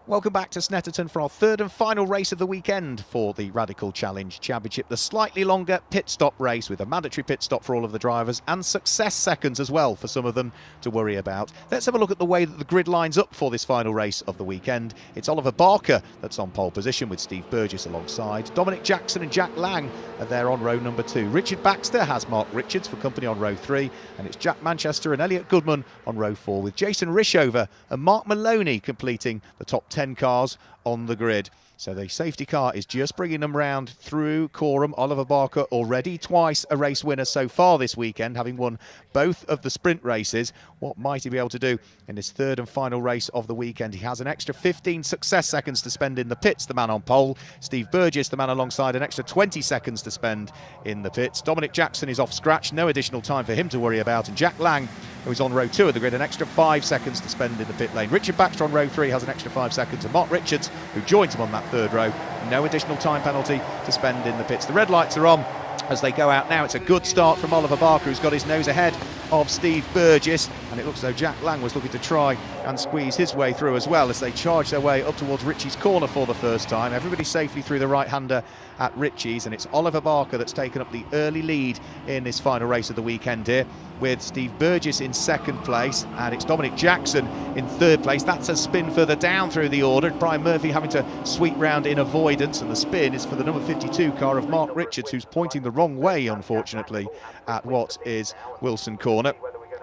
Welcome back to Snetterton for our third and final race of the weekend for the Radical Challenge Championship. The slightly longer pit stop race with a mandatory pit stop for all of the drivers and success seconds as well for some of them to worry about. Let's have a look at the way that the grid lines up for this final race of the weekend. It's Oliver Barker that's on pole position with Steve Burgess alongside. Dominic Jackson and Jack Lang are there on row number 2. Richard Baxter has Mark Richards for company on row 3, and it's Jack Manchester and Elliot Goodman on row 4 with Jason Rishover and Mark Maloney completing the top 10 cars on the grid. So the safety car is just bringing them round through Coram. Oliver Barker already twice a race winner so far this weekend, having won both of the sprint races. What might he be able to do in this third and final race of the weekend? He has an extra 15 success seconds to spend in the pits, the man on pole. Steve Burgess, the man alongside, an extra 20 seconds to spend in the pits. Dominic Jackson is off scratch, no additional time for him to worry about. And Jack Lang, who is on row 2 of the grid, an extra 5 seconds to spend in the pit lane. Richard Baxter on row 3 has an extra 5 seconds. And Mark Richards, who joins him on that third row, no additional time penalty to spend in the pits. The red lights are on as they go out now. It's a good start from Oliver Barker, who's got his nose ahead of Steve Burgess, and it looks as though Jack Lang was looking to try and squeeze his way through as well as they charge their way up towards Ritchie's corner for the first time. Everybody safely through the right-hander at Ritchie's, and it's Oliver Barker that's taken up the early lead in this final race of the weekend here, with Steve Burgess in second place, and it's Dominic Jackson in third place. That's a spin further down through the order. Brian Murphy having to sweep round in avoidance, and the spin is for the number 52 car of Mark Richards, who's pointing the wrong way, unfortunately, at what is Wilson Corner.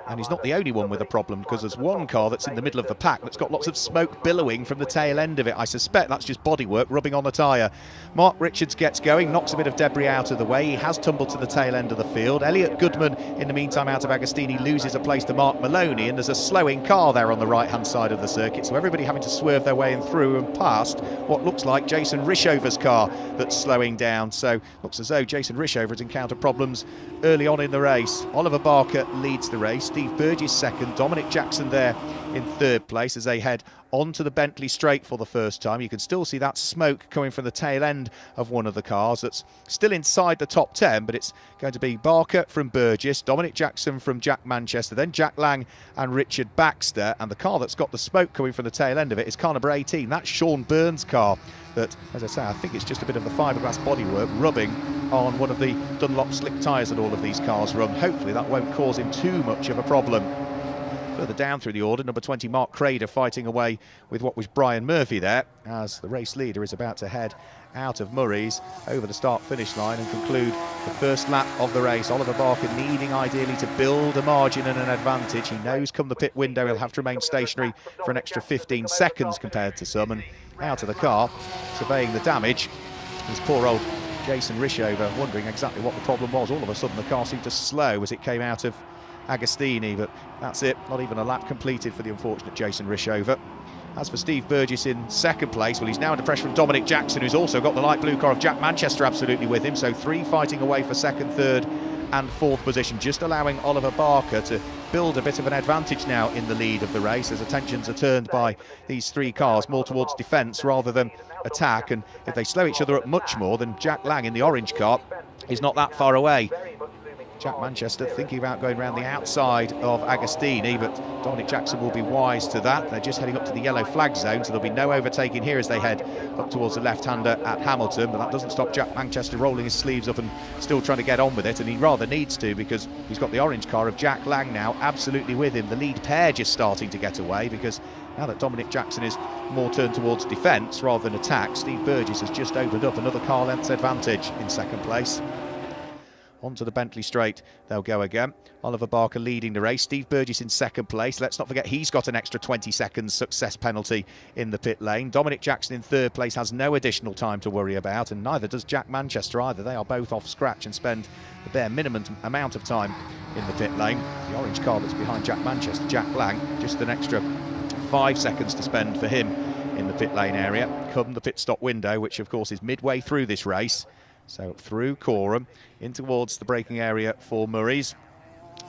And he's not the only one with a problem, because there's one car that's in the middle of the pack that's got lots of smoke billowing from the tail end of it. I suspect that's just bodywork rubbing on the tyre. Mark Richards gets going, knocks a bit of debris out of the way. He has tumbled to the tail end of the field. Elliot Goodman, in the meantime, out of Agostini, loses a place to Mark Maloney, and there's a slowing car there on the right-hand side of the circuit, so everybody having to swerve their way in through and past what looks like Jason Rishover's car that's slowing down. So looks as though Jason Rishover has encountered problems early on in the race. Oliver Barker leads the race. Steve Burgess second, Dominic Jackson there in third place as they head onto the Bentley straight for the first time. You can still see that smoke coming from the tail end of one of the cars that's still inside the top 10, but it's going to be Barker from Burgess, Dominic Jackson from Jack Manchester, then Jack Lang and Richard Baxter, and the car that's got the smoke coming from the tail end of it is car number 18. That's Sean Burns' car that, as I say, I think it's just a bit of the fiberglass bodywork rubbing on one of the Dunlop slick tyres that all of these cars run. Hopefully that won't cause him too much of a problem. Further down through the order, number 20 Mark Crader fighting away with what was Brian Murphy there, as the race leader is about to head out of Murray's over the start-finish line and conclude the first lap of the race. Oliver Barker needing ideally to build a margin and an advantage. He knows come the pit window he'll have to remain stationary for an extra 15 seconds compared to some, and out of the car, surveying the damage, is poor old Jason Rishover, wondering exactly what the problem was. All of a sudden the car seemed to slow as it came out of Agostini, but that's it, not even a lap completed for the unfortunate Jason Rishover. As for Steve Burgess in second place, well, he's now under pressure from Dominic Jackson, who's also got the light blue car of Jack Manchester absolutely with him, so three fighting away for second, third and fourth position, just allowing Oliver Barker to build a bit of an advantage now in the lead of the race, as attentions are turned by these three cars more towards defence rather than attack, and if they slow each other up much more, then Jack Lang in the orange car is not that far away. Jack Manchester thinking about going around the outside of Agostini, but Dominic Jackson will be wise to that. They're just heading up to the yellow flag zone, so there'll be no overtaking here as they head up towards the left-hander at Hamilton, but that doesn't stop Jack Manchester rolling his sleeves up and still trying to get on with it, and he rather needs to, because he's got the orange car of Jack Lang now absolutely with him. The lead pair just starting to get away, because now that Dominic Jackson is more turned towards defence rather than attack, Steve Burgess has just opened up another car length's advantage in second place. Onto the Bentley straight they'll go again. Oliver Barker leading the race, Steve Burgess in second place. Let's not forget he's got an extra 20 seconds success penalty in the pit lane. Dominic Jackson in third place has no additional time to worry about, and neither does Jack Manchester either. They are both off scratch and spend the bare minimum amount of time in the pit lane. The orange car that's behind Jack Manchester, Jack Lang, just an extra 5 seconds to spend for him in the pit lane area. Come the pit stop window, which of course is midway through this race. So through Coram, in towards the braking area for Murray's.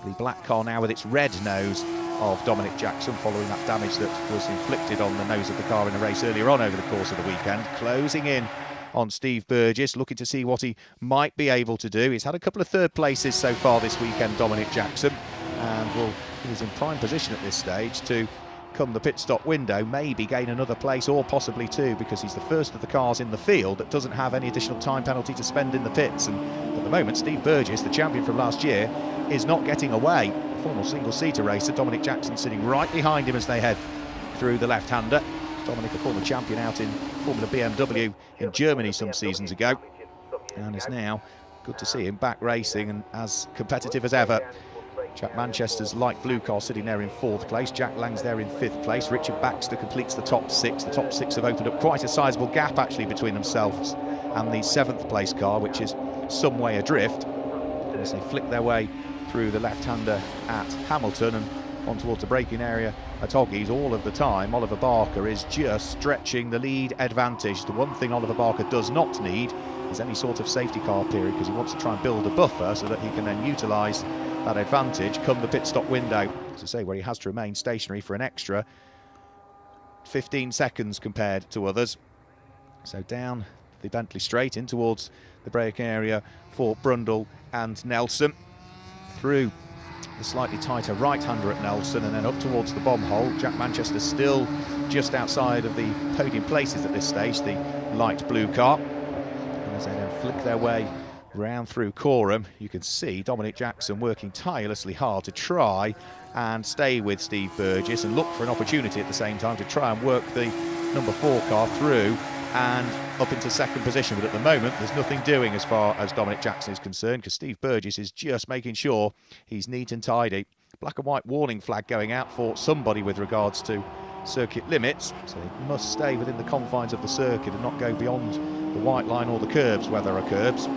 The black car now with its red nose of Dominic Jackson, following that damage that was inflicted on the nose of the car in a race earlier on over the course of the weekend. Closing in on Steve Burgess, looking to see what he might be able to do. He's had a couple of third places so far this weekend, Dominic Jackson, and he's in prime position at this stage to come the pit stop window, maybe gain another place or possibly two, because he's the first of the cars in the field that doesn't have any additional time penalty to spend in the pits. And at the moment, Steve Burgess, the champion from last year, is not getting away. Former single-seater racer Dominic Jackson sitting right behind him as they head through the left-hander. Dominic, a former champion out in Formula BMW in Germany some seasons ago, and is now good to see him back racing and as competitive as ever. Jack Manchester's light blue car sitting there in 4th place. Jack Lang's there in 5th place. Richard Baxter completes the top 6. The top 6 have opened up quite a sizable gap actually between themselves and the 7th place car, which is some way adrift. And as they flick their way through the left-hander at Hamilton and on towards the braking area at Oggies, all of the time Oliver Barker is just stretching the lead advantage. The one thing Oliver Barker does not need is any sort of safety car period, because he wants to try and build a buffer so that he can then utilise that advantage come the pit stop window, as I say, where he has to remain stationary for an extra 15 seconds compared to others. So down the Bentley straight in towards the brake area for Brundle and Nelson, through the slightly tighter right-hander at Nelson, and then up towards the bomb hole. Jack Manchester still just outside of the podium places at this stage, the light blue car. And as they then flick their way round through Coreham, you can see Dominic Jackson working tirelessly hard to try and stay with Steve Burgess and look for an opportunity at the same time to try and work the number 4 car through and up into 2nd position. But at the moment there's nothing doing as far as Dominic Jackson is concerned, because Steve Burgess is just making sure he's neat and tidy. Black and white warning flag going out for somebody with regards to circuit limits, so he must stay within the confines of the circuit and not go beyond the white line or the curbs where there are curbs.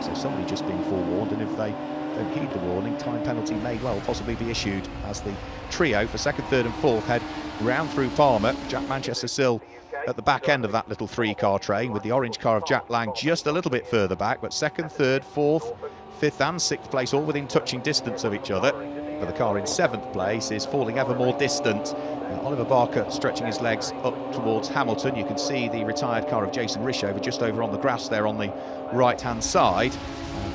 So somebody just being forewarned, and if they don't heed the warning, time penalty may well possibly be issued as the trio for 2nd, 3rd and 4th head round through Palmer. Jack Manchester still at the back end of that little 3-car train, with the orange car of Jack Lang just a little bit further back, but 2nd, 3rd, 4th, 5th and 6th place all within touching distance of each other. But the car in 7th place is falling ever more distant. Oliver Barker stretching his legs up towards Hamilton. You can see the retired car of Jason Rishover just over on the grass there on the right-hand side.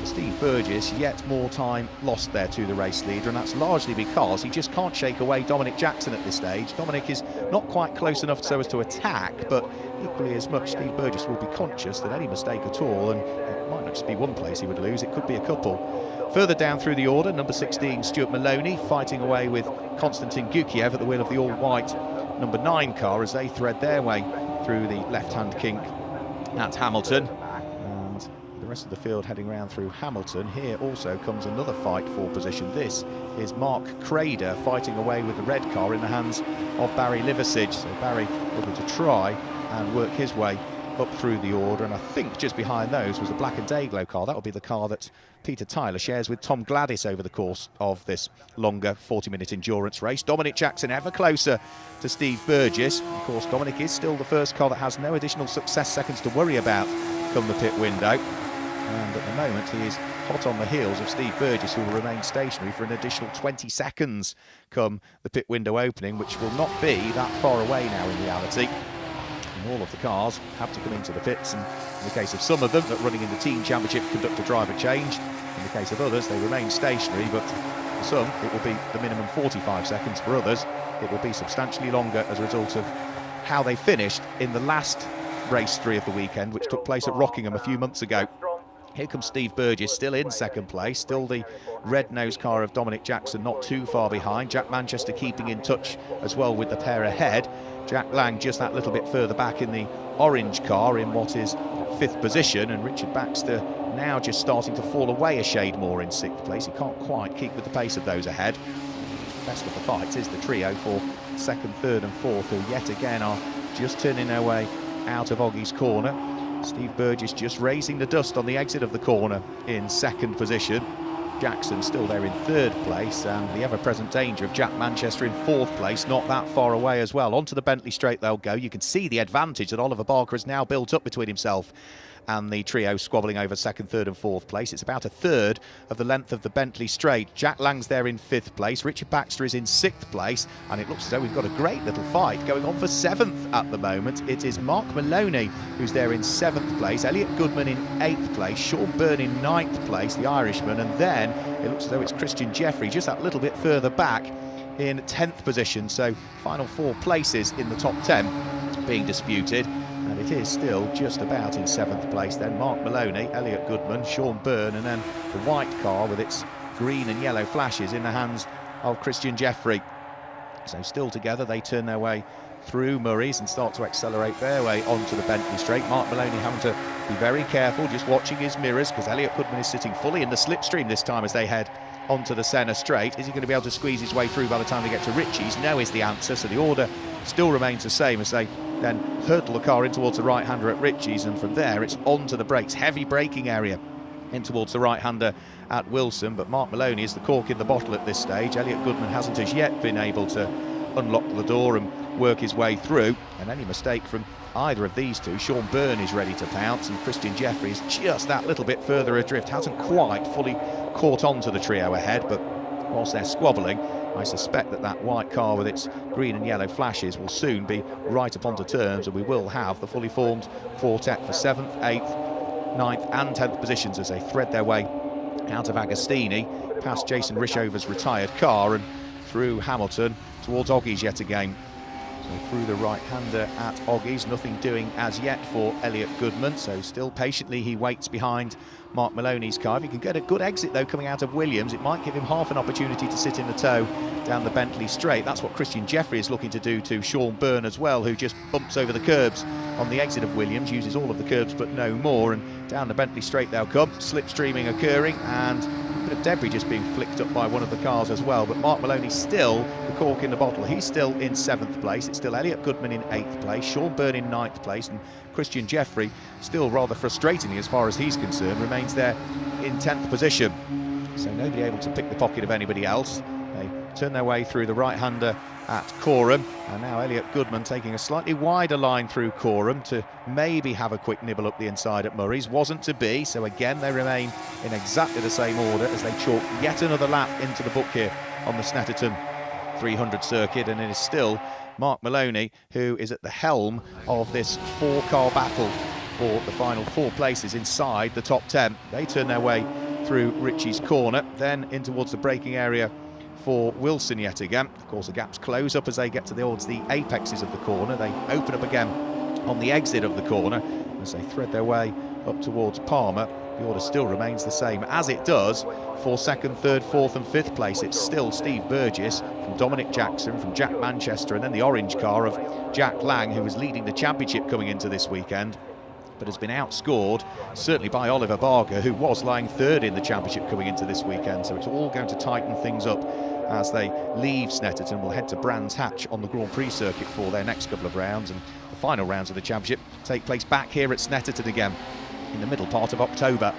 For Steve Burgess, yet more time lost there to the race leader, and that's largely because he just can't shake away Dominic Jackson at this stage. Dominic is not quite close enough so as to attack, but equally as much Steve Burgess will be conscious that any mistake at all, and it might not just be one place he would lose, it could be a couple. Further down through the order, number 16, Stuart Maloney, fighting away with Konstantin Gukiev at the wheel of the all-white number 9 car as they thread their way through the left-hand kink at Hamilton. And the rest of the field heading round through Hamilton. Here also comes another fight for position. This is Mark Crader fighting away with the red car in the hands of Barry Liversidge. So Barry looking to try and work his way up through the order, and I think just behind those was the Black and Dayglow car. That would be the car that Peter Tyler shares with Tom Gladys over the course of this longer 40-minute endurance race. Dominic Jackson ever closer to Steve Burgess. Of course, Dominic is still the first car that has no additional success seconds to worry about come the pit window, and at the moment he is hot on the heels of Steve Burgess, who will remain stationary for an additional 20 seconds come the pit window opening, which will not be that far away now in reality. And all of the cars have to come into the pits, and in the case of some of them that running in the team championship conduct a driver change. In the case of others they remain stationary, but for some it will be the minimum 45 seconds, for others it will be substantially longer as a result of how they finished in the last race 3 of the weekend, which took place at Rockingham a few months ago. Here comes Steve Burgess, still in 2nd place, still the red-nosed car of Dominic Jackson not too far behind. Jack Manchester keeping in touch as well with the pair ahead. Jack Lang just that little bit further back in the orange car in what is 5th position, and Richard Baxter now just starting to fall away a shade more in 6th place. He can't quite keep with the pace of those ahead. Best of the fights is the trio for 2nd, 3rd and 4th, who yet again are just turning their way out of Oggie's corner. Steve Burgess just raising the dust on the exit of the corner in 2nd position. Jackson still there in 3rd place, and the ever-present danger of Jack Manchester in 4th place, not that far away as well. Onto the Bentley straight they'll go. You can see the advantage that Oliver Barker has now built up between himself and the trio squabbling over 2nd, 3rd and 4th place. It's about a third of the length of the Bentley straight. Jack Lang's there in 5th place. Richard Baxter is in 6th place, and it looks as though we've got a great little fight going on for 7th at the moment. It is Mark Maloney who's there in 7th place, Elliot Goodman in 8th place, Sean Byrne in 9th place, the Irishman, and then it looks as though it's Christian Jeffrey just that little bit further back in 10th position, so final 4 places in the top 10 being disputed, and it is still just about in 7th place. Then Mark Maloney, Elliot Goodman, Sean Byrne, and then the white car with its green and yellow flashes in the hands of Christian Jeffrey. So still together, they turn their way through Murray's and start to accelerate their way onto the Bentley straight. Mark Maloney having to be very careful, just watching his mirrors, because Elliot Goodman is sitting fully in the slipstream this time as they head onto the Senna straight. Is he going to be able to squeeze his way through by the time they get to Ritchie's? No is the answer, so the order still remains the same as they then hurtle the car in towards the right-hander at Ritchie's, and from there it's onto the brakes, heavy braking area in towards the right-hander at Wilson. But Mark Maloney is the cork in the bottle at this stage. Elliot Goodman hasn't as yet been able to unlock the door and work his way through, and any mistake from either of these two, Sean Byrne is ready to pounce, and Christian Jeffrey is just that little bit further adrift, hasn't quite fully caught on to the trio ahead. But whilst they're squabbling, I suspect that that white car with its green and yellow flashes will soon be right up onto terms, and we will have the fully formed quartet for 7th, 8th, 9th and 10th positions as they thread their way out of Agostini, past Jason Rishover's retired car, and through Hamilton towards Oggies yet again. So through the right-hander at Oggies, nothing doing as yet for Elliot Goodman, so still patiently he waits behind Mark Maloney's car. If he can get a good exit though coming out of Williams, it might give him half an opportunity to sit in the tow down the Bentley straight. That's what Christian Jeffrey is looking to do to Sean Byrne as well, who just bumps over the curbs on the exit of Williams, uses all of the curbs but no more, and down the Bentley straight they'll come, slipstreaming occurring, and a bit of debris just being flicked up by one of the cars as well. But Mark Maloney still the cork in the bottle. He's still in 7th place. It's still Elliot Goodman in 8th place, Sean Byrne in 9th place, and Christian Jeffrey, still rather frustratingly as far as he's concerned, remains there in 10th position. So nobody able to pick the pocket of anybody else. They turn their way through the right-hander at Coreham, and now Elliot Goodman taking a slightly wider line through Coreham to maybe have a quick nibble up the inside at Murray's. Wasn't to be, so again they remain in exactly the same order as they chalk yet another lap into the book here on the Snetterton 300 circuit, and it is still Mark Maloney who is at the helm of this 4-car battle for the final 4 places inside the top 10. They turn their way through Ritchie's corner, then in towards the braking area for Wilson yet again. Of course, the gaps close up as they get towards the apexes of the corner. They open up again on the exit of the corner as they thread their way up towards Palmer. The order still remains the same as it does for 2nd, 3rd, 4th and 5th place. It's still Steve Burgess from Dominic Jackson, from Jack Manchester, and then the orange car of Jack Lang, who was leading the championship coming into this weekend, but has been outscored certainly by Oliver Barker, who was lying 3rd in the championship coming into this weekend. So it's all going to tighten things up as they leave Snetterton. We'll head to Brands Hatch on the Grand Prix circuit for their next couple of rounds, and the final rounds of the championship take place back here at Snetterton again in the middle part of October.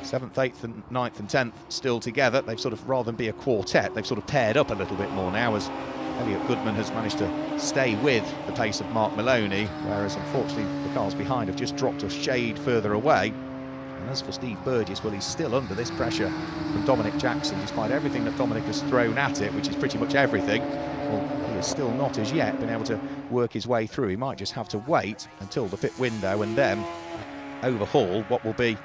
7th, 8th and 9th and 10th still together. They've sort of, rather than be a quartet, they've sort of paired up a little bit more now, as Elliot Goodman has managed to stay with the pace of Mark Maloney, whereas unfortunately the cars behind have just dropped a shade further away. And as for Steve Burgess, well, he's still under this pressure from Dominic Jackson, despite everything that Dominic has thrown at it, which is pretty much everything. Well, he has still not as yet been able to work his way through. He might just have to wait until the pit window and then overhaul what will be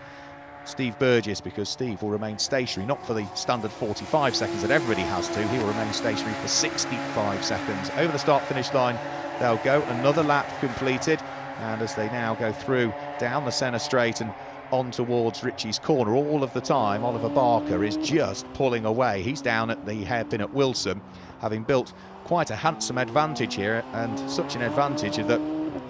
Steve Burgess, because Steve will remain stationary, not for the standard 45 seconds that everybody has to. He will remain stationary for 65 seconds. Over the start-finish line they'll go. Another lap completed, and as they now go through down the Senna straight and on towards Ritchie's corner, all of the time Oliver Barker is just pulling away. He's down at the hairpin at Wilson, having built quite a handsome advantage here, and such an advantage that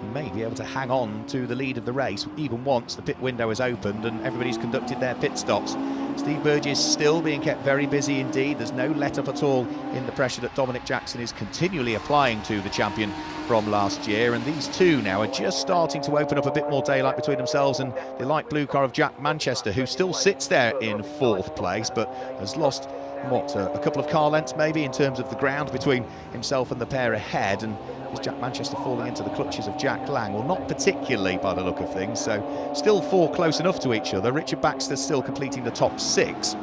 he may be able to hang on to the lead of the race even once the pit window is opened and everybody's conducted their pit stops. Steve Burgess still being kept very busy indeed. There's no let up at all in the pressure that Dominic Jackson is continually applying to the champion from last year, and these two now are just starting to open up a bit more daylight between themselves and the light blue car of Jack Manchester, who still sits there in 4th place but has lost a couple of car lengths maybe in terms of the ground between himself and the pair ahead. And is Jack Manchester falling into the clutches of Jack Lang? Well, not particularly by the look of things, so still 4 close enough to each other. Richard Baxter still completing the top 6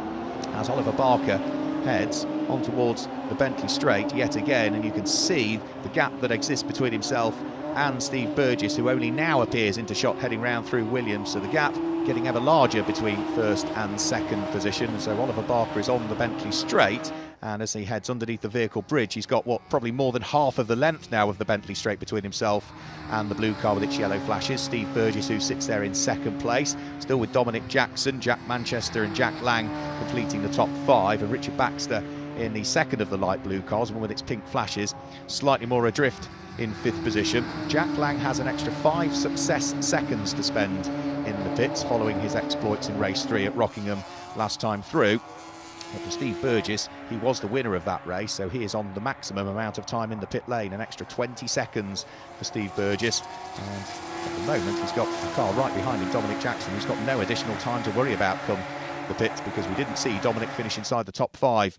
as Oliver Barker heads on towards the Bentley straight yet again, and you can see the gap that exists between himself and Steve Burgess, who only now appears into shot heading round through Williams. So the gap getting ever larger between first and second position. And so Oliver Barker is on the Bentley straight, and as he heads underneath the vehicle bridge, he's got probably more than half of the length now of the Bentley straight between himself and the blue car with its yellow flashes. Steve Burgess, who sits there in second place, still with Dominic Jackson, Jack Manchester and Jack Lang completing the top 5, and Richard Baxter in the second of the light blue cars, one with its pink flashes, slightly more adrift in 5th position. Jack Lang has an extra 5 success seconds to spend in the pits following his exploits in race 3 at Rockingham last time through. But for Steve Burgess, he was the winner of that race, so he is on the maximum amount of time in the pit lane, an extra 20 seconds for Steve Burgess. And at the moment, he's got a car right behind him, Dominic Jackson, who's got no additional time to worry about come the pits, because we didn't see Dominic finish inside the top 5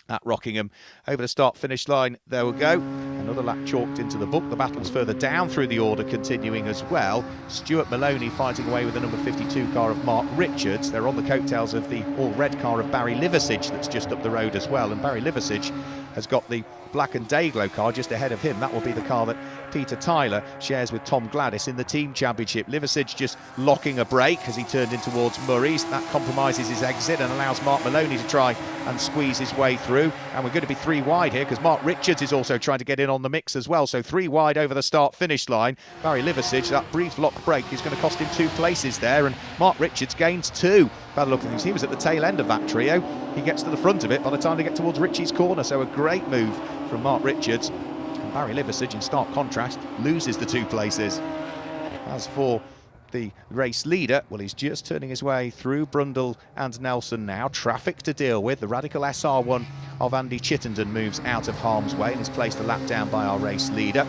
at Rockingham. Over the start-finish line, there we go. Another lap chalked into the book. The battle's further down through the order continuing as well. Stuart Maloney fighting away with the number 52 car of Mark Richards. They're on the coattails of the all-red car of Barry Liversidge that's just up the road as well. And Barry Liversidge has got the black and Dayglow car just ahead of him. That will be the car that Peter Tyler shares with Tom Gladys in the team championship. Liversidge just locking a brake as he turned in towards Murray's. That compromises his exit and allows Mark Maloney to try and squeeze his way through. And we're going to be 3 wide here because Mark Richards is also trying to get in on the mix as well. So 3 wide over the start-finish line. Barry Liversidge, that brief lock break is going to cost him 2 places there, and Mark Richards gains 2. By the look of things, he was at the tail end of that trio. He gets to the front of it by the time they get towards Richie's corner. So a great move from Mark Richards. And Barry Liversidge, in stark contrast, loses the 2 places. As for the race leader, well, he's just turning his way through Brundle and Nelson now. Traffic to deal with. The Radical SR1 of Andy Chittenden moves out of harm's way and is placed a lap down by our race leader.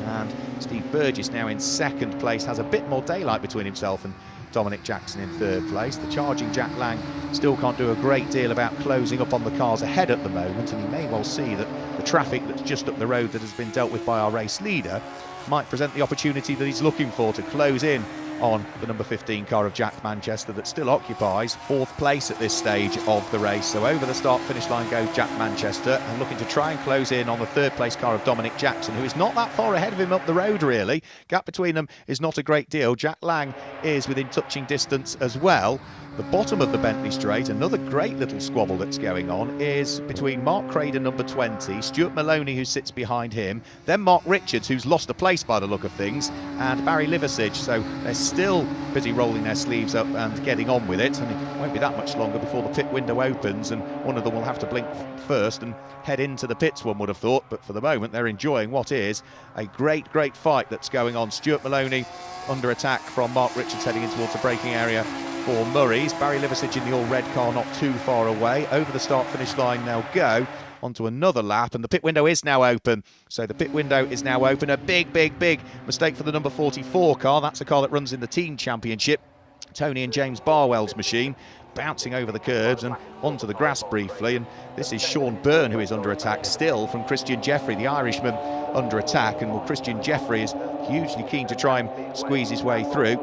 And Steve Burgess now in second place, has a bit more daylight between himself and Dominic Jackson in 3rd place. The charging Jack Lang still can't do a great deal about closing up on the cars ahead at the moment, and he may well see that the traffic that's just up the road that has been dealt with by our race leader might present the opportunity that he's looking for to close in on the number 15 car of Jack Manchester that still occupies 4th place at this stage of the race. So over the start-finish line goes Jack Manchester, and looking to try and close in on the 3rd place car of Dominic Jackson, who is not that far ahead of him up the road really. Gap between them is not a great deal. Jack Lang is within touching distance as well. The bottom of the Bentley straight, another great little squabble that's going on, is between Mark Craden, number 20, Stuart Maloney, who sits behind him, then Mark Richards, who's lost a place by the look of things, and Barry Liversidge. So they're still busy rolling their sleeves up and getting on with it, and it won't be that much longer before the pit window opens, and one of them will have to blink first and head into the pits, one would have thought. But for the moment, they're enjoying what is a great fight that's going on. Stuart Maloney under attack from Mark Richards heading in towards the braking area for Murray's. Barry Liversidge in the all-red car not too far away. Over the start-finish line they'll go onto another lap, and the pit window is now open. So the pit window is now open. A big mistake for the number 44 car. That's a car that runs in the team championship. Tony and James Barwell's machine, bouncing over the curbs and onto the grass briefly. And this is Sean Byrne, who is under attack still from Christian Jeffrey, the Irishman, under attack. And well, Christian Jeffrey is hugely keen to try and squeeze his way through.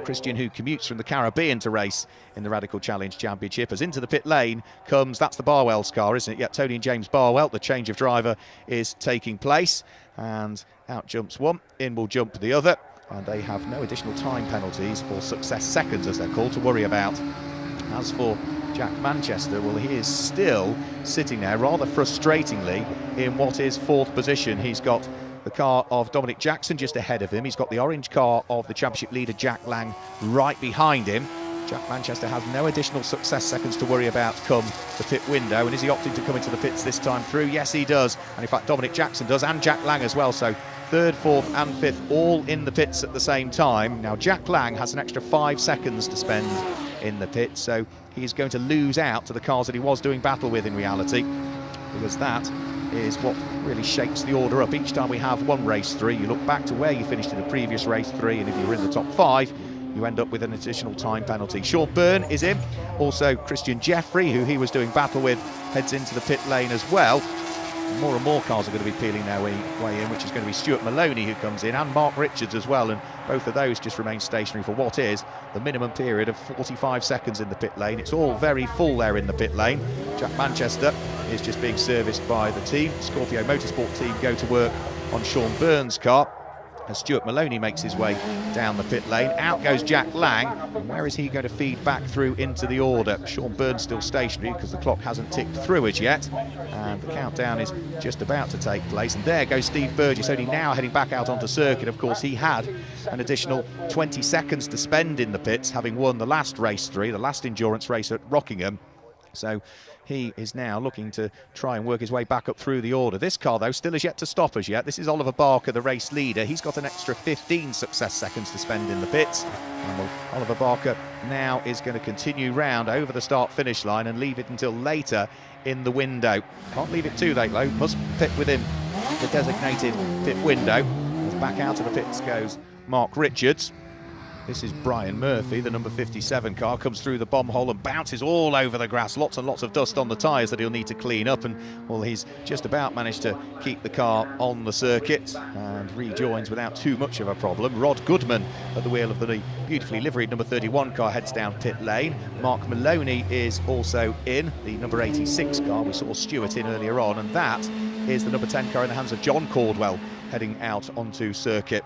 Christian, who commutes from the Caribbean to race in the Radical Challenge Championship, as into the pit lane comes, that's the Barwell's car, isn't it? Yeah, Tony and James Barwell. The change of driver is taking place, and out jumps one, in will jump the other, and they have no additional time penalties or success seconds, as they're called, to worry about. As for Jack Manchester, well, he is still sitting there rather frustratingly in what is 4th position. He's got the car of Dominic Jackson just ahead of him. He's got the orange car of the championship leader Jack Lang right behind him. Jack Manchester has no additional success seconds to worry about come the pit window. And is he opting to come into the pits this time through? Yes, he does. And in fact, Dominic Jackson does, and Jack Lang as well. So 3rd, 4th and 5th all in the pits at the same time. Now Jack Lang has an extra 5 seconds to spend in the pits, so he's going to lose out to the cars that he was doing battle with in reality, because that is what really shakes the order up. Each time we have one race 3, you look back to where you finished in the previous race 3, and if you were in the top 5, you end up with an additional time penalty. Sean Byrne is in. Also Christian Jeffrey, who he was doing battle with, heads into the pit lane as well. More and more cars are going to be peeling their way in, which is going to be Stuart Maloney, who comes in, and Mark Richards as well, and both of those just remain stationary for what is the minimum period of 45 seconds in the pit lane. It's all very full there in the pit lane. Jack Manchester is just being serviced by the team. Scorpio Motorsport team go to work on Sean Byrne's car as Stuart Maloney makes his way down the pit lane. Out goes Jack Lang, and where is he going to feed back through into the order? Sean Byrne's still stationary because the clock hasn't ticked through as yet, and the countdown is just about to take place. And there goes Steve Burgess, only now heading back out onto circuit. Of course, he had an additional 20 seconds to spend in the pits, having won the last race 3, the last endurance race at Rockingham. So he is now looking to try and work his way back up through the order. This car, though, still is yet to stop as yet. This is Oliver Barker, the race leader. He's got an extra 15 success seconds to spend in the pits. And well, Oliver Barker now is going to continue round over the start-finish line and leave it until later in the window. Can't leave it too late, though. Must pit within the designated pit window. As back out of the pits goes Mark Richards. This is Brian Murphy, the number 57 car, comes through the bomb hole and bounces all over the grass. Lots and lots of dust on the tyres that he'll need to clean up, and well, he's just about managed to keep the car on the circuit and rejoins without too much of a problem. Rod Goodman at the wheel of the beautifully liveried number 31 car heads down pit lane. Mark Maloney is also in, the number 86 car. We saw Stewart in earlier on, and that is the number 10 car in the hands of John Caldwell heading out onto circuit.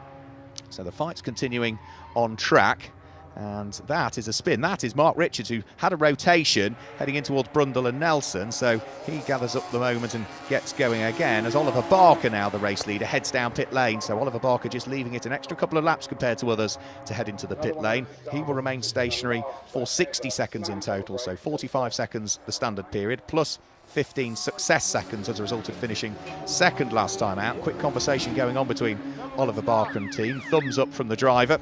So the fight's continuing on track, and that is a spin. That is Mark Richards, who had a rotation heading in towards Brundle and Nelson, so he gathers up the moment and gets going again as Oliver Barker, now the race leader, heads down pit lane. So Oliver Barker just leaving it an extra couple of laps compared to others to head into the pit lane. He will remain stationary for 60 seconds in total, so 45 seconds the standard period, plus 15 success seconds as a result of finishing second last time out. Quick conversation going on between Oliver Barker and team. Thumbs up from the driver,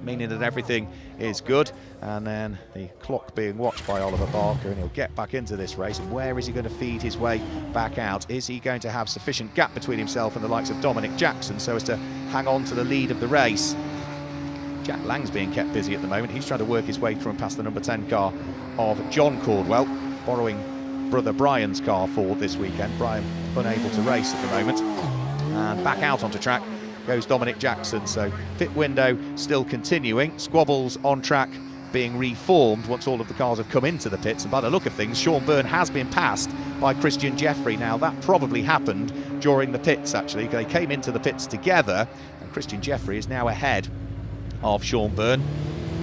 meaning that everything is good. And then the clock being watched by Oliver Barker, and he'll get back into this race. And where is he going to feed his way back out? Is he going to have sufficient gap between himself and the likes of Dominic Jackson so as to hang on to the lead of the race? Jack Lang's being kept busy at the moment. He's trying to work his way through and past the number 10 car of John Caldwell, borrowing brother Brian's car for this weekend. Brian unable to race at the moment. And back out onto track goes Dominic Jackson. So pit window still continuing. Squabbles on track being reformed once all of the cars have come into the pits. And by the look of things, Sean Byrne has been passed by Christian Jeffrey. Now that probably happened during the pits actually. They came into the pits together, and Christian Jeffrey is now ahead of Sean Byrne.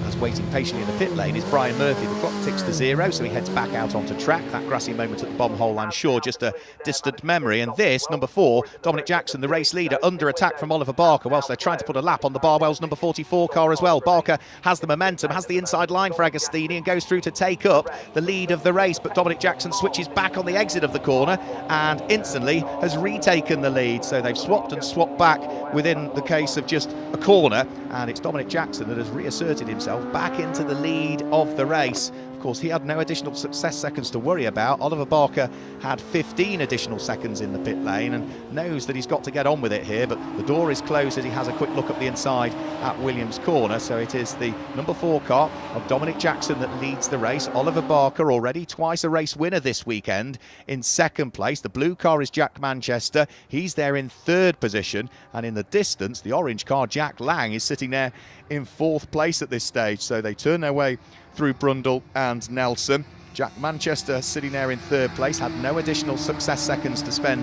As waiting patiently in the pit lane is Brian Murphy. The clock ticks to 0, so he heads back out onto track. That grassy moment at the bomb hole, I'm sure, just a distant memory. And this, number 4, Dominic Jackson, the race leader, under attack from Oliver Barker, whilst they're trying to put a lap on the Barwell's number 44 car as well. Barker has the momentum, has the inside line for Agostini, and goes through to take up the lead of the race. But Dominic Jackson switches back on the exit of the corner and instantly has retaken the lead. So they've swapped and swapped back within the case of just a corner, and it's Dominic Jackson that has reasserted himself back into the lead of the race. Of course, he had no additional success seconds to worry about. Oliver Barker had 15 additional seconds in the pit lane and knows that he's got to get on with it here, but the door is closed as he has a quick look up the inside at Williams Corner. So it is the number 4 car of Dominic Jackson that leads the race. Oliver Barker, already twice a race winner this weekend, in second place. The blue car is Jack Manchester. He's there in 3rd position, and in the distance, the orange car, Jack Lang, is sitting there in 4th place at this stage. So they turn their way through Brundle and Nelson. Jack Manchester sitting there in 3rd place, had no additional success seconds to spend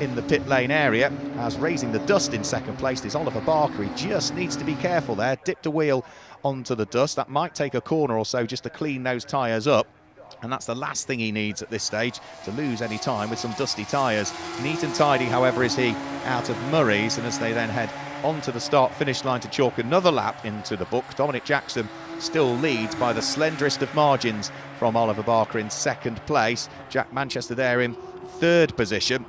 in the pit lane area, as raising the dust in 2nd place is Oliver Barker. He just needs to be careful there, dipped a wheel onto the dust. That might take a corner or so just to clean those tyres up, and that's the last thing he needs at this stage, to lose any time with some dusty tyres. Neat and tidy, however, is he out of Murray's, and as they then head onto the start-finish line to chalk another lap into the book, Dominic Jackson still leads by the slenderest of margins from Oliver Barker in 2nd place. Jack Manchester there in 3rd position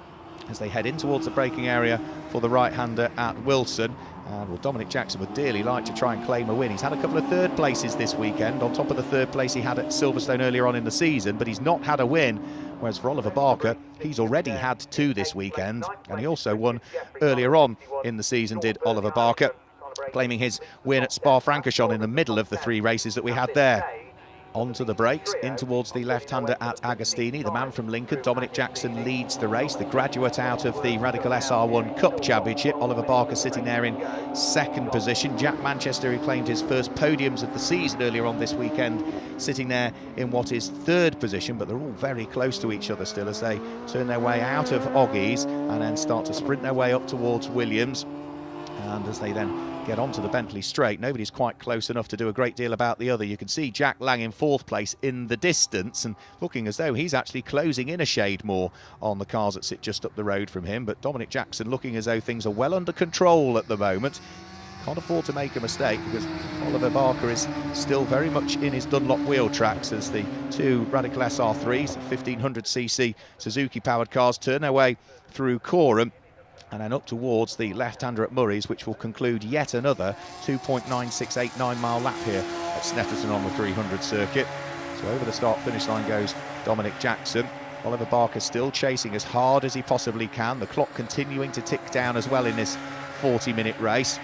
as they head in towards the braking area for the right-hander at Wilson. And well, Dominic Jackson would dearly like to try and claim a win. He's had a couple of 3rd places this weekend, on top of the 3rd place he had at Silverstone earlier on in the season, but he's not had a win. Whereas for Oliver Barker, he's already had 2 this weekend, and he also won earlier on in the season, did Oliver Barker, claiming his win at Spa-Francorchamps in the middle of the 3 races that we had there. onto the brakes, in towards the left-hander at Agostini. The man from Lincoln, Dominic Jackson, leads the race. The graduate out of the Radical SR1 Cup Championship, Oliver Barker, sitting there in second position. Jack Manchester, who claimed his first podiums of the season earlier on this weekend, sitting there in what is third position, but they're all very close to each other still as they turn their way out of Oggies and then start to sprint their way up towards Williams. And as they then get onto the Bentley straight, nobody's quite close enough to do a great deal about the other. You can see Jack Lang in fourth place in the distance and looking as though he's actually closing in a shade more on the cars that sit just up the road from him. But Dominic Jackson looking as though things are well under control at the moment. Can't afford to make a mistake because Oliver Barker is still very much in his Dunlop wheel tracks as the two Radical SR3s, 1500cc Suzuki powered cars, turn their way through Coram and then up towards the left-hander at Murray's, which will conclude yet another 2.9689 mile lap here at Snetterton on the 300 circuit. So over the start-finish line goes Dominic Jackson. Oliver Barker still chasing as hard as he possibly can. The clock continuing to tick down as well in this 40-minute race.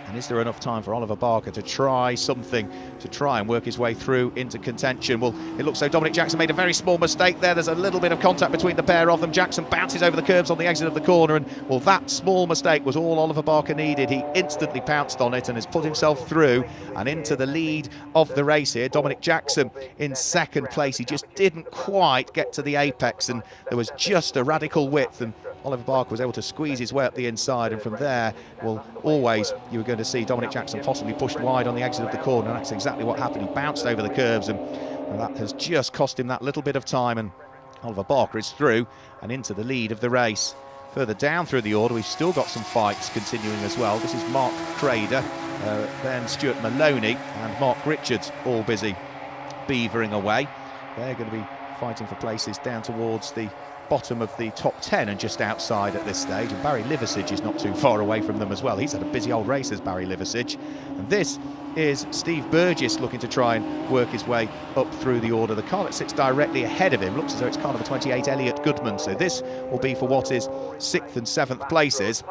And is there enough time for Oliver Barker to try something, to try and work his way through into contention? Well, it looks like Dominic Jackson made a very small mistake there. There's a little bit of contact between the pair of them. Jackson bounces over the curbs on the exit of the corner, and well, that small mistake was all Oliver Barker needed. He instantly pounced on it and has put himself through and into the lead of the race here. Dominic Jackson in second place. He just didn't quite get to the apex, and there was just a radical width, and Oliver Barker was able to squeeze his way up the inside, and from there, well, always you were going to see Dominic Jackson possibly pushed wide on the exit of the corner, and that's exactly what happened. He bounced over the curbs, and that has just cost him that little bit of time, and Oliver Barker is through and into the lead of the race. Further down through the order, we've still got some fights continuing as well. This is Mark Crader, then Stuart Maloney and Mark Richards, all busy beavering away. They're going to be fighting for places down towards the bottom of the top 10 and just outside at this stage, and Barry Liversidge is not too far away from them as well. He's had a busy old race as Barry Liversidge, and this is Steve Burgess looking to try and work his way up through the order. The car that sits directly ahead of him looks as though it's car number 28, Elliot Goodman, so this will be for what is 6th and 7th places.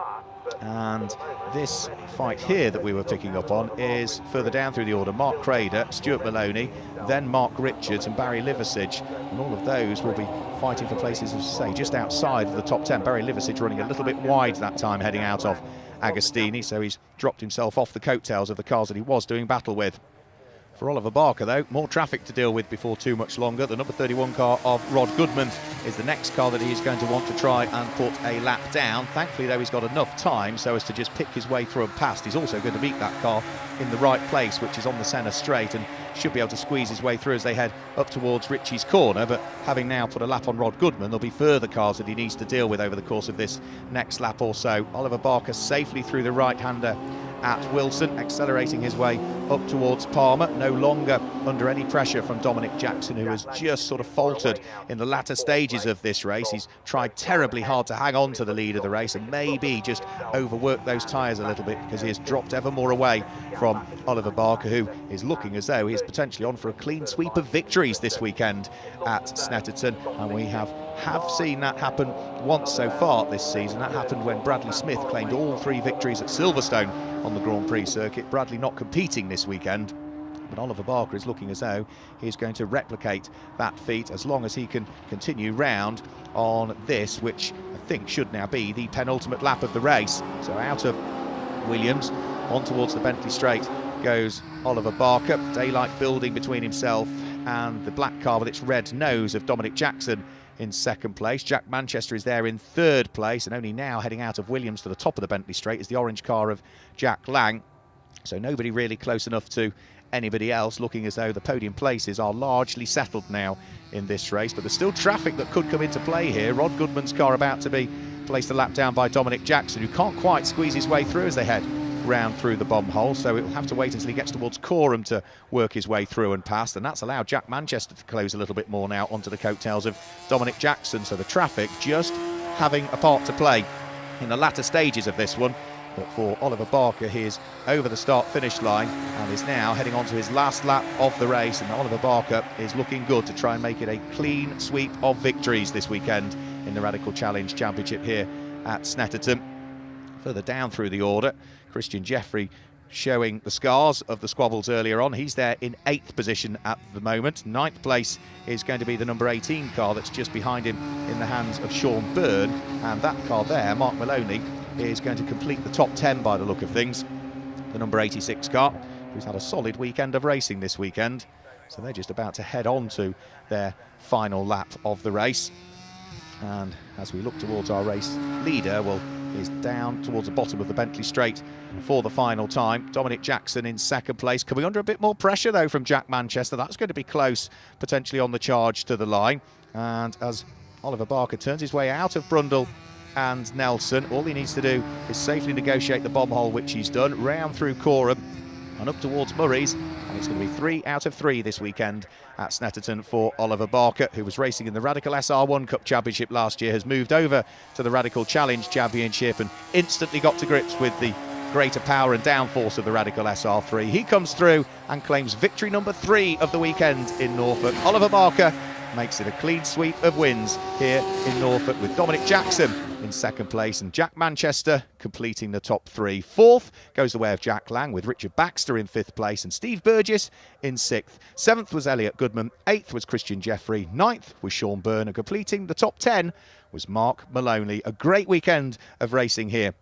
And this fight here that we were picking up on is further down through the order. Mark Crader, Stuart Maloney, then Mark Richards and Barry Liversidge, and all of those will be fighting for places, as I say, just outside of the top 10. Barry Liversidge running a little bit wide that time heading out of Agostini, so he's dropped himself off the coattails of the cars that he was doing battle with. For Oliver Barker, though, more traffic to deal with before too much longer. The number 31 car of Rod Goodman is the next car that he's going to want to try and put a lap down. Thankfully, though, he's got enough time so as to just pick his way through and past. He's also going to meet that car in the right place, which is on the centre straight, and should be able to squeeze his way through as they head up towards Ritchie's corner. But having now put a lap on Rod Goodman, there'll be further cars that he needs to deal with over the course of this next lap or so. Oliver Barker safely through the right-hander at Wilson, accelerating his way up towards Palmer, no longer under any pressure from Dominic Jackson, who has just sort of faltered in the latter stages of this race. He's tried terribly hard to hang on to the lead of the race and maybe just overworked those tyres a little bit, because he has dropped ever more away from Oliver Barker, who is looking as though he is potentially on for a clean sweep of victories this weekend at Snetterton, and we have seen that happen once so far this season. That happened when Bradley Smith claimed all 3 victories at Silverstone on the Grand Prix circuit. Bradley not competing this weekend, but Oliver Barker is looking as though he's going to replicate that feat as long as he can continue round on this, which I think should now be the penultimate lap of the race. So out of Williams, on towards the Bentley straight goes Oliver Barker, daylight building between himself and the black car with its red nose of Dominic Jackson in second place. Jack Manchester is there in third place, and only now heading out of Williams to the top of the Bentley straight is the orange car of Jack Lang. So nobody really close enough to anybody else, looking as though the podium places are largely settled now in this race. But there's still traffic that could come into play here. Rod Goodman's car about to be placed a lap down by Dominic Jackson, who can't quite squeeze his way through as they head round through the bomb hole, so it'll have to wait until he gets towards Coram to work his way through and past, and that's allowed Jack Manchester to close a little bit more now onto the coattails of Dominic Jackson. So the traffic just having a part to play in the latter stages of this one. But for Oliver Barker, he is over the start-finish line and is now heading on to his last lap of the race, and Oliver Barker is looking good to try and make it a clean sweep of victories this weekend in the Radical Challenge Championship here at Snetterton. Further down through the order, Christian Jeffrey showing the scars of the squabbles earlier on. He's there in 8th position at the moment. 9th place is going to be the number 18 car that's just behind him in the hands of Sean Byrne, and that car there, Mark Maloney, is going to complete the top 10 by the look of things. The number 86 car, who's had a solid weekend of racing this weekend, so they're just about to head on to their final lap of the race. And as we look towards our race leader, well, is down towards the bottom of the Bentley Straight for the final time. Dominic Jackson in 2nd place, coming under a bit more pressure though from Jack Manchester. That's going to be close, potentially on the charge to the line. And as Oliver Barker turns his way out of Brundle and Nelson, all he needs to do is safely negotiate the bomb hole, which he's done, round through Corham and up towards Murray's, and it's going to be 3 out of 3 this weekend at Snetterton for Oliver Barker, who was racing in the Radical SR1 Cup Championship last year, has moved over to the Radical Challenge Championship and instantly got to grips with the greater power and downforce of the Radical SR3. He comes through and claims victory number 3 of the weekend in Norfolk. Oliver Barker makes it a clean sweep of wins here in Norfolk, with Dominic Jackson in 2nd place and Jack Manchester completing the top 3. 4th goes the way of Jack Lang, with Richard Baxter in 5th place and Steve Burgess in 6th. 7th was Elliot Goodman, 8th was Christian Jeffrey, 9th was Sean Byrne, and completing the top 10 was Mark Maloney. A great weekend of racing here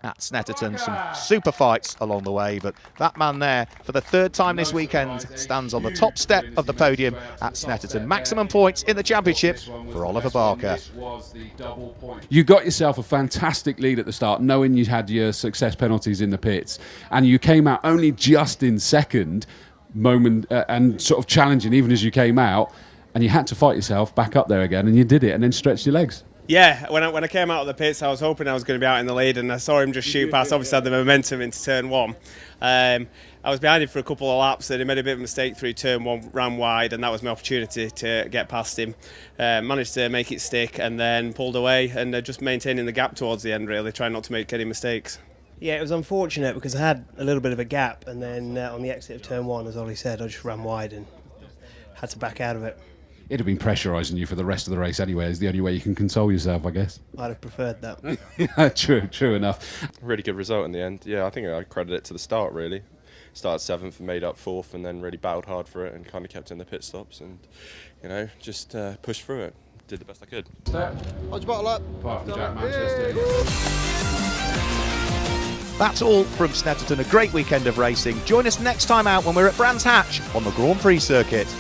at Snetterton. Some super fights along the way, but that man there, for the 3rd time this weekend, stands on the top step of the podium at Snetterton. Maximum points in the championship for Oliver Barker. You got yourself a fantastic lead at the start, knowing you had your success penalties in the pits, and you came out only just in 2nd moment and sort of challenging even as you came out, and you had to fight yourself back up there again, and you did it, and then stretched your legs. Yeah, when I came out of the pits, I was hoping I was going to be out in the lead, and I saw him just shoot past. Obviously, had the momentum into turn 1. I was behind him for a couple of laps, and he made a bit of a mistake through turn 1, ran wide, and that was my opportunity to get past him. Managed to make it stick, and then pulled away, and just maintaining the gap towards the end, really, trying not to make any mistakes. Yeah, it was unfortunate because I had a little bit of a gap, and then on the exit of turn 1, as Ollie said, I just ran wide and had to back out of it. It'd have been pressurising you for the rest of the race anyway. Is the only way you can console yourself, I guess. I'd have preferred that. Yeah, true enough. Really good result in the end. Yeah, I think I credit it to the start, really. Started 7th and made up 4th, and then really battled hard for it and kind of kept in the pit stops and, you know, just pushed through it. Did the best I could. Hold your bottle up. Apart from Jack Manchester. That's all from Snetterton. A great weekend of racing. Join us next time out when we're at Brands Hatch on the Grand Prix circuit.